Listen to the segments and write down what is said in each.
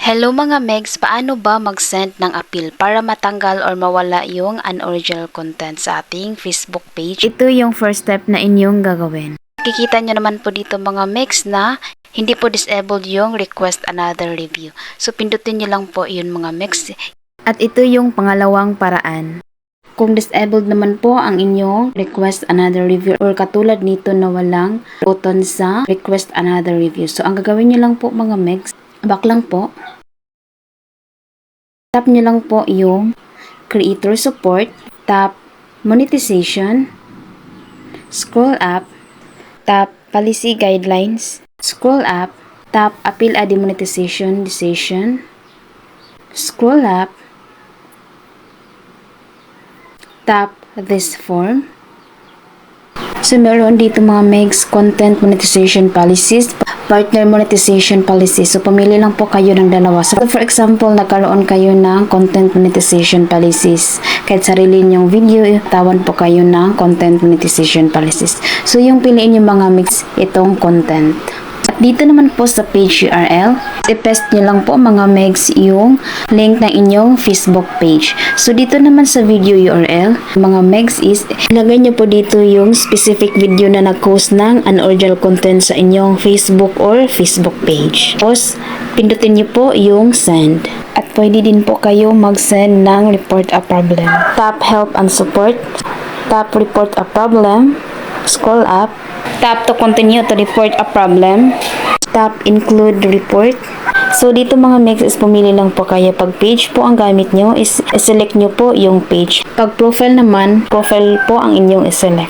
Hello mga Megs, paano ba mag-send ng appeal para matanggal or mawala yung unoriginal content sa ating Facebook page? Ito yung first step na inyong gagawin. Kikita nyo naman po dito mga Megs na hindi po disabled yung request another review. So pindutin nyo lang po yun mga Megs. At ito yung pangalawang paraan. Kung disabled naman po ang inyong request another review or katulad nito na walang button sa request another review. So ang gagawin nyo lang po mga Megs, back lang po. Tap nyo lang po yung creator support, tap monetization, scroll up, tap policy guidelines, scroll up, tap appeal a demonetization decision, scroll up, tap this form. So meron dito mga Megs content monetization policies, partner monetization policy. So pumili lang po kayo ng dalawa. So for example, nagkaroon kayo ng content monetization policies. Kahit sarili niyong video, tawan po kayo ng content monetization policies. So yung piliin yung mga Megs itong content. At dito naman po sa page URL, i-paste nyo lang po mga Megs yung link ng inyong Facebook page. So dito naman sa video URL, mga Megs is ilagay nyo po dito yung specific video na nag-post ng unoriginal content sa inyong Facebook or Facebook page. Tapos pindutin nyo po yung send. At pwede din po kayo mag-send ng report a problem. Tap help and support. Tap report a problem. Scroll up. Tap to continue to report a problem. Tap include report. So dito mga Megs is pumili lang po kayo. Pag page po ang gamit nyo, is select nyo po yung page. Pag profile naman, profile po ang inyong select.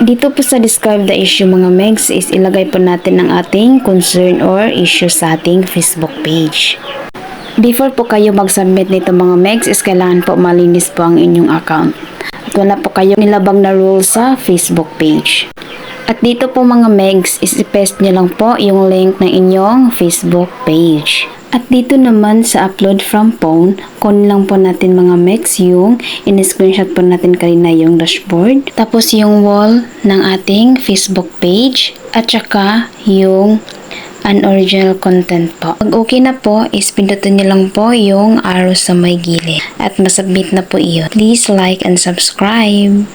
Dito po sa describe the issue mga Megs is ilagay po natin ang ating concern or issue sa ating Facebook page. Before po kayo mag-submit nito mga Megs is kailangan po malinis po ang inyong account. At wala po kayo nilabag na rules sa Facebook page. At dito po mga Megs is i-paste nyo lang po yung link ng inyong Facebook page. At dito naman sa upload from phone, kunin lang po natin mga Megs yung in-screenshot po natin kanina yung dashboard. Tapos yung wall ng ating Facebook page at saka yung unoriginal content po. Pag okay na po, is pindutin nyo lang po yung arrow sa may gilid at masubmit na po iyon. Please like and subscribe.